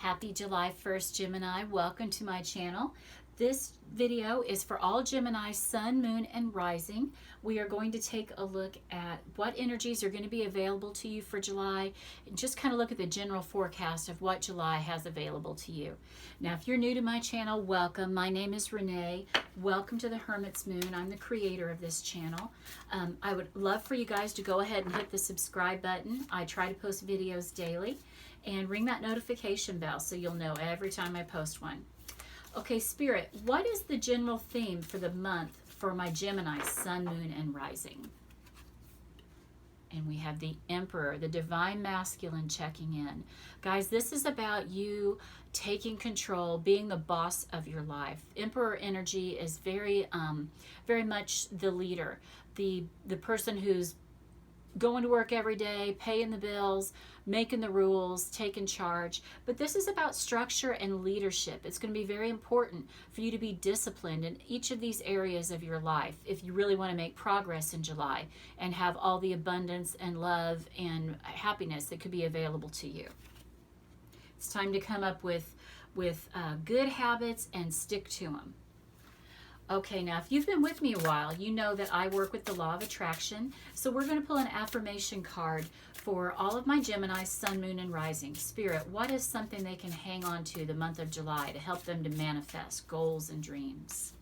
Happy July 1st, Gemini. Welcome to my channel. This video is for all Gemini, Sun, Moon, and Rising. We are going to take a look at what energies are going to be available to you for July, and just kind of look at the general forecast of what July has available to you. Now, if you're new to my channel, welcome. My name is Renee. Welcome to the Hermit's Moon. I'm the creator of this channel. I would love for you guys to go ahead and hit the subscribe button. I try to post videos daily, and ring that notification bell so you'll know every time I post one. Okay, Spirit, what is the general theme for the month for my Gemini, Sun, Moon, and Rising? And we have the Emperor, the Divine Masculine, checking in. Guys, this is about you taking control, being the boss of your life. Emperor energy is very much the leader, the person who's going to work every day, paying the bills, making the rules, taking charge. But this is about structure and leadership. It's going to be very important for you to be disciplined in each of these areas of your life if you really want to make progress in July and have all the abundance and love and happiness that could be available to you. It's time to come up with good habits and stick to them. Okay, now if you've been with me a while, you know that I work with the law of attraction. So we're going to pull an affirmation card for all of my Gemini, Sun, Moon, and Rising. Spirit, what is something they can hang on to the month of July to help them to manifest goals and dreams?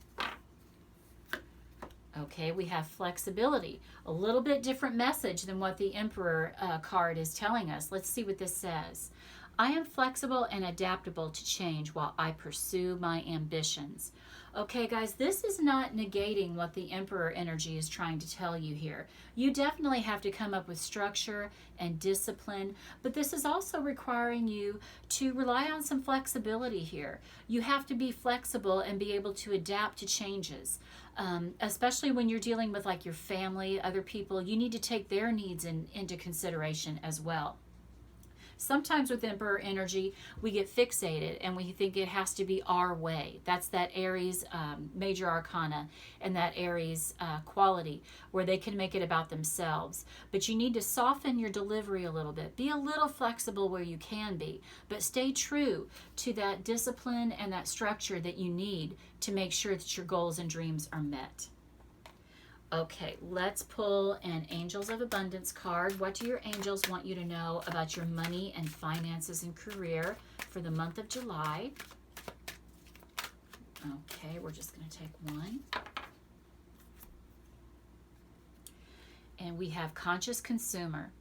Okay, we have flexibility. A little bit different message than what the Emperor card is telling us. Let's see what this says. I am flexible and adaptable to change while I pursue my ambitions. Okay, guys, this is not negating what the Emperor energy is trying to tell you here. You definitely have to come up with structure and discipline, but this is also requiring you to rely on some flexibility here. You have to be flexible and be able to adapt to changes. Especially when you're dealing with like your family, other people, you need to take their needs into consideration as well. Sometimes with Emperor energy, we get fixated and we think it has to be our way. That's that Aries major arcana and that Aries quality where they can make it about themselves. But you need to soften your delivery a little bit. Be a little flexible where you can be, but stay true to that discipline and that structure that you need to make sure that your goals and dreams are met. Okay, let's pull an Angels of Abundance card. What do your angels want you to know about your money and finances and career for the month of July? Okay, we're just going to take one. And we have Conscious Consumer.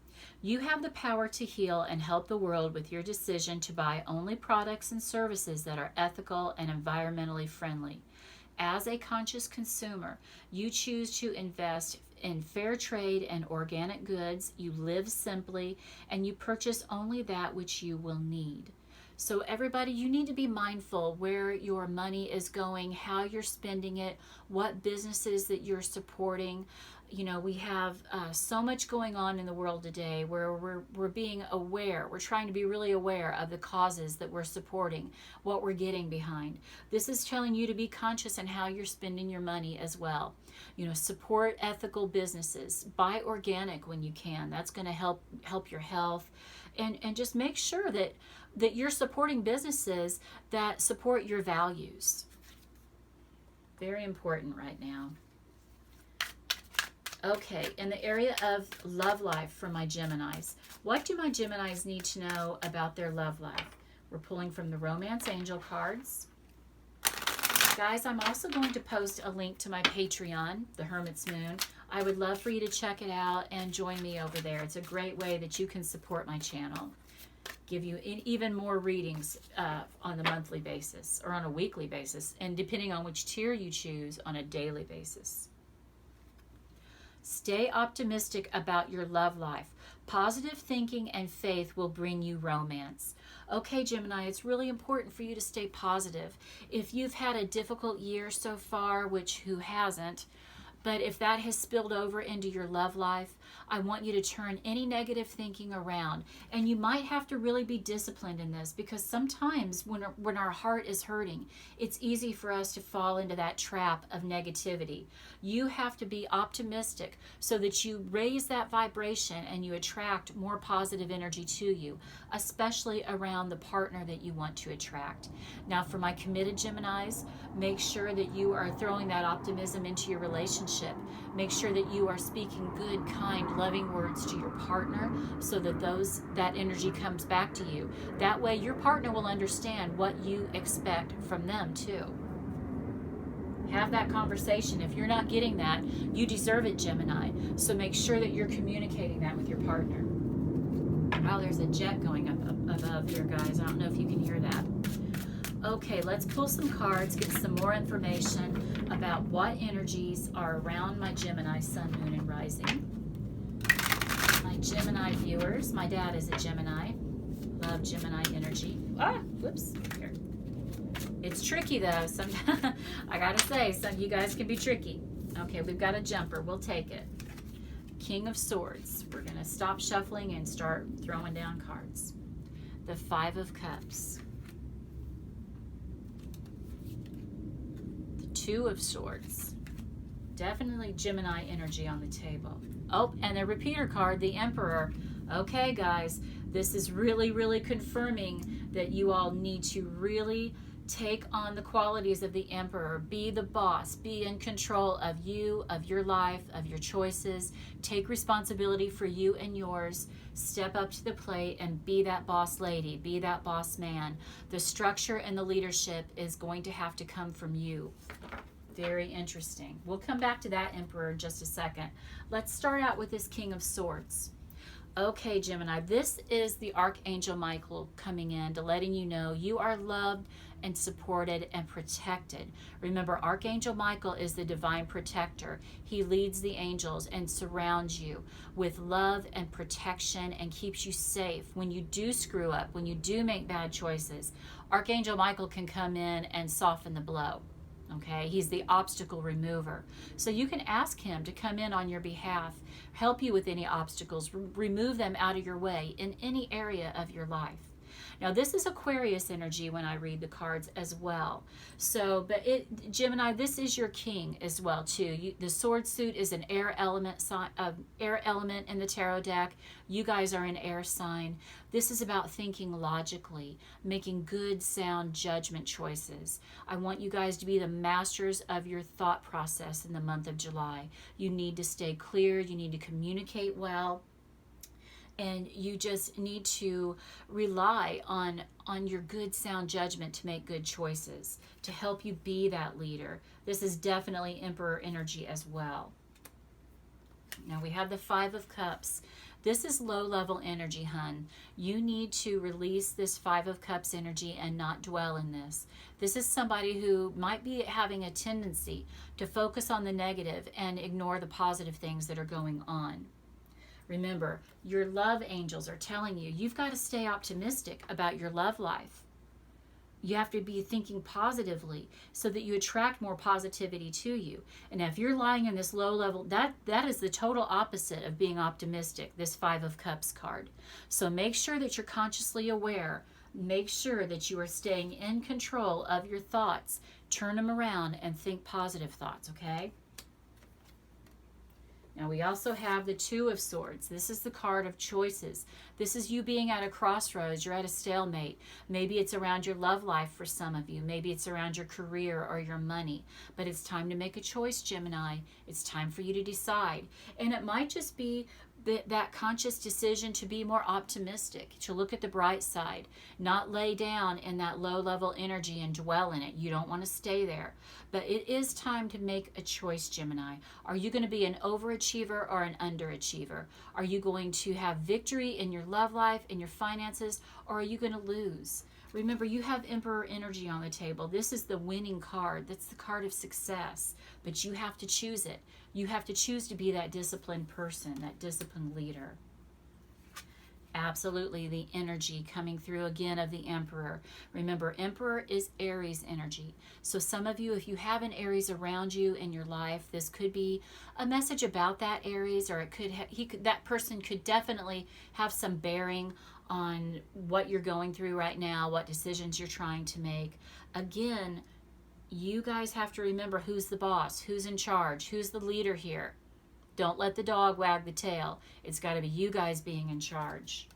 You have the power to heal and help the world with your decision to buy only products and services that are ethical and environmentally friendly. As a conscious consumer, you choose to invest in fair trade and organic goods, you live simply, and you purchase only that which you will need. So everybody, you need to be mindful where your money is going, how you're spending it, what businesses that you're supporting. You know, we have so much going on in the world today where we're being aware. We're trying to be really aware of the causes that we're supporting, what we're getting behind. This is telling you to be conscious in how you're spending your money as well. You know, support ethical businesses. Buy organic when you can. That's going to help your health. And just make sure that you're supporting businesses that support your values. Very important right now. Okay, in the area of love life for my Geminis, what do my Geminis need to know about their love life? We're pulling from the Romance Angel cards. Guys, I'm also going to post a link to my Patreon, the Hermit's Moon. I would love for you to check it out and join me over there. It's a great way that you can support my channel. Give you even more readings on a monthly basis or on a weekly basis, and depending on which tier you choose, on a daily basis. Stay optimistic about your love life. Positive thinking and faith will bring you romance. Okay, Gemini, it's really important for you to stay positive. If you've had a difficult year so far, which who hasn't, But if that has spilled over into your love life, I want you to turn any negative thinking around. And you might have to really be disciplined in this, because sometimes when our heart is hurting, it's easy for us to fall into that trap of negativity. You have to be optimistic so that you raise that vibration and you attract more positive energy to you, especially around the partner that you want to attract. Now, for my committed Geminis, make sure that you are throwing that optimism into your relationship. Make sure that you are speaking good, kind, loving words to your partner so that that energy comes back to you. That way your partner will understand what you expect from them too. Have that conversation. If you're not getting that, you deserve it, Gemini. So make sure that you're communicating that with your partner. Wow, there's a jet going up above here, guys. I don't know if you can hear that. Okay, let's pull some cards, get some more information about what energies are around my Gemini Sun, Moon, and Rising. My Gemini viewers, my dad is a Gemini. Love Gemini energy. Whoops. Here. It's tricky though. Sometimes I gotta say, some of you guys can be tricky. Okay, we've got a jumper. We'll take it. King of Swords. We're gonna stop shuffling and start throwing down cards. The Five of Cups. Two of Swords. Definitely Gemini energy on the table. Oh, and the repeater card, the Emperor. Okay, guys, this is really confirming that you all need to really take on the qualities of the Emperor. Be the boss. Be in control of you, of your life, of your choices. Take responsibility for you and yours. Step up to the plate and be that boss lady. Be that boss man. The structure and the leadership is going to have to come from you. Very interesting. We'll come back to that Emperor in just a second. Let's start out with this King of Swords. Okay, Gemini, this is the Archangel Michael coming in to letting you know you are loved and supported and protected. Remember, Archangel Michael is the divine protector. He leads the angels and surrounds you with love and protection and keeps you safe. When you do screw up, when you do make bad choices, Archangel Michael can come in and soften the blow. Okay, he's the obstacle remover. So you can ask him to come in on your behalf, help you with any obstacles, remove them out of your way in any area of your life. Now, this is Aquarius energy when I read the cards as well. So, but Gemini, this is your king as well too. The sword suit is an air element in the tarot deck. You guys are an air sign. This is about thinking logically, making good, sound judgment choices. I want you guys to be the masters of your thought process in the month of July. You need to stay clear. You need to communicate well. And you just need to rely on your good, sound judgment to make good choices, to help you be that leader. This is definitely Emperor energy as well. Now we have the Five of Cups. This is low-level energy, hun. You need to release this Five of Cups energy and not dwell in this. This is somebody who might be having a tendency to focus on the negative and ignore the positive things that are going on. Remember, your love angels are telling you, you've got to stay optimistic about your love life. You have to be thinking positively so that you attract more positivity to you. And if you're lying in this low level, that is the total opposite of being optimistic, this Five of Cups card. So make sure that you're consciously aware. Make sure that you are staying in control of your thoughts. Turn them around and think positive thoughts, okay? Now we also have the Two of Swords. This is the card of choices. This is you being at a crossroads. You're at a stalemate. Maybe it's around your love life for some of you. Maybe it's around your career or your money. But it's time to make a choice, Gemini. It's time for you to decide. And it might just be that conscious decision to be more optimistic, to look at the bright side, not lay down in that low-level energy and dwell in it. You don't want to stay there. But it is time to make a choice, Gemini. Are you going to be an overachiever or an underachiever? Are you going to have victory in your love life, in your finances, or are you going to lose? Remember, you have Emperor energy on the table. This is the winning card. That's the card of success. But you have to choose it. You have to choose to be that disciplined person, that disciplined leader. Absolutely, the energy coming through again of the Emperor. Remember, Emperor is Aries energy. So some of you, if you have an Aries around you in your life, this could be a message about that Aries, or it could that person could definitely have some bearing on what you're going through right now, what decisions you're trying to make. Again, you guys have to remember who's the boss, who's in charge, who's the leader here. Don't let the dog wag the tail. It's got to be you guys being in charge.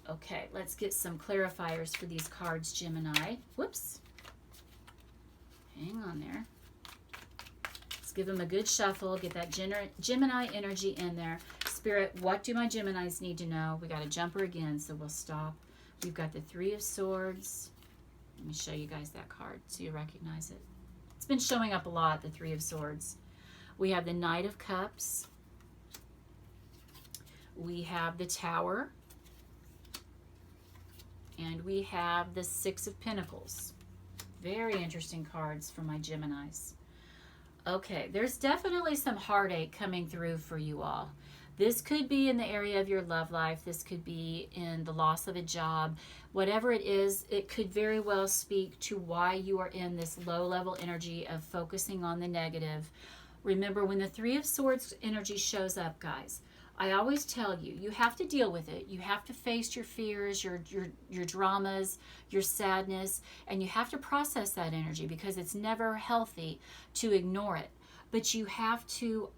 Okay, let's get some clarifiers for these cards, Gemini. Whoops. Hang on there. Let's give them a good shuffle. Get that Gemini energy in there. Spirit, what do my Geminis need to know? We got a jumper again, so we'll stop. We've got the Three of Swords. Let me show you guys that card so you recognize it. It's been showing up a lot, the Three of Swords. We have the Knight of Cups. We have the Tower. And we have the Six of Pentacles. Very interesting cards for my Geminis. Okay, there's definitely some heartache coming through for you all. This could be in the area of your love life. This could be in the loss of a job. Whatever it is, it could very well speak to why you are in this low-level energy of focusing on the negative. Remember, when the Three of Swords energy shows up, guys, I always tell you, you have to deal with it. You have to face your fears, your dramas, your sadness, and you have to process that energy because it's never healthy to ignore it. But you have to,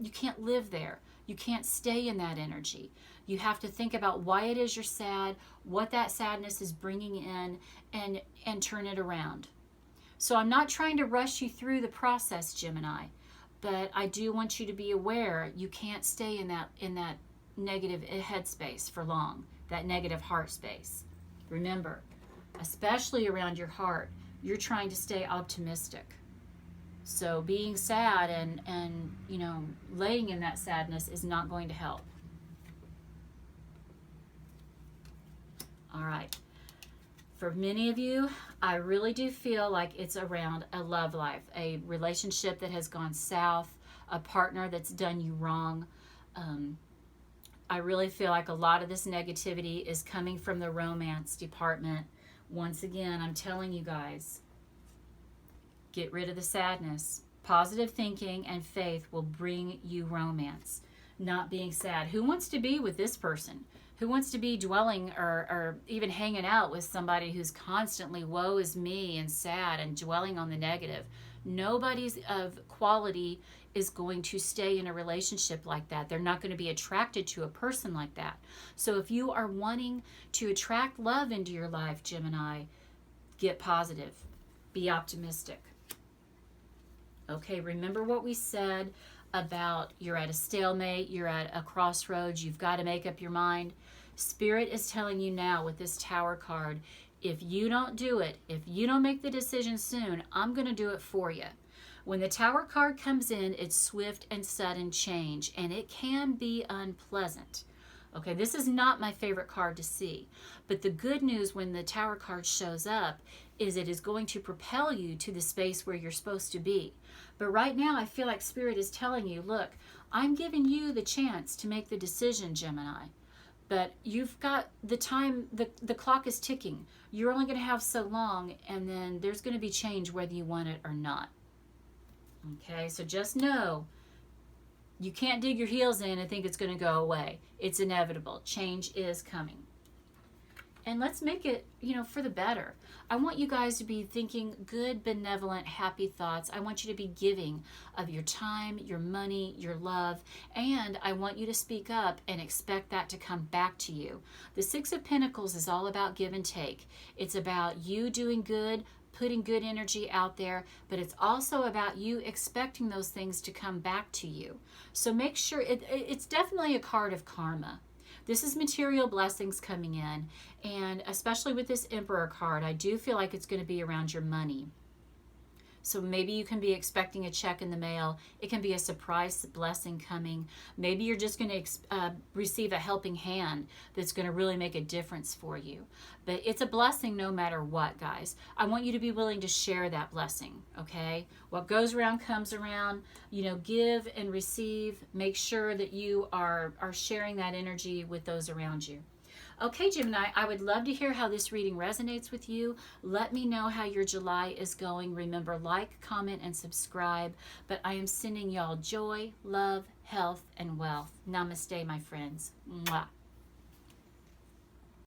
you can't live there. You can't stay in that energy. You have to think about why it is you're sad, what that sadness is bringing in, and turn it around. So I'm not trying to rush you through the process, Gemini. But I do want you to be aware you can't stay in that negative headspace for long, that negative heart space. Remember, especially around your heart, you're trying to stay optimistic. So being sad and laying in that sadness is not going to help. All right. For many of you, I really do feel like it's around a love life, a relationship that has gone south, a partner that's done you wrong. I really feel like a lot of this negativity is coming from the romance department. Once again, I'm telling you guys, get rid of the sadness. Positive thinking and faith will bring you romance, not being sad. Who wants to be with this person? Who wants to be dwelling or even hanging out with somebody who's constantly woe is me and sad and dwelling on the negative? Nobody's of quality is going to stay in a relationship like that. They're not going to be attracted to a person like that. So if you are wanting to attract love into your life, Gemini, get positive. Be optimistic. Okay, remember what we said about you're at a stalemate, you're at a crossroads, you've got to make up your mind. Spirit is telling you now with this Tower card, if you don't do it, if you don't make the decision soon, I'm going to do it for you. When the Tower card comes in, it's swift and sudden change, and it can be unpleasant. Okay, this is not my favorite card to see, but the good news when the Tower card shows up is it is going to propel you to the space where you're supposed to be. But right now, I feel like Spirit is telling you, look, I'm giving you the chance to make the decision, Gemini. But you've got the time, the clock is ticking. You're only going to have so long, and then there's going to be change whether you want it or not. Okay, so just know, you can't dig your heels in and think it's going to go away. It's inevitable. Change is coming. And let's make it, for the better. I want you guys to be thinking good, benevolent, happy thoughts. I want you to be giving of your time, your money, your love, and I want you to speak up and expect that to come back to you. The Six of Pentacles is all about give and take. It's about you doing good, putting good energy out there, but it's also about you expecting those things to come back to you. So make sure, it's definitely a card of karma. This is material blessings coming in, and especially with this Emperor card, I do feel like it's going to be around your money. So maybe you can be expecting a check in the mail. It can be a surprise blessing coming. Maybe you're just going to receive a helping hand that's going to really make a difference for you. But it's a blessing no matter what, guys. I want you to be willing to share that blessing, okay? What goes around comes around. You know, give and receive. Make sure that you are sharing that energy with those around you. Okay, Gemini, I would love to hear how this reading resonates with you. Let me know how your July is going. Remember, like, comment, and subscribe. But I am sending y'all joy, love, health, and wealth. Namaste, my friends. Mwah.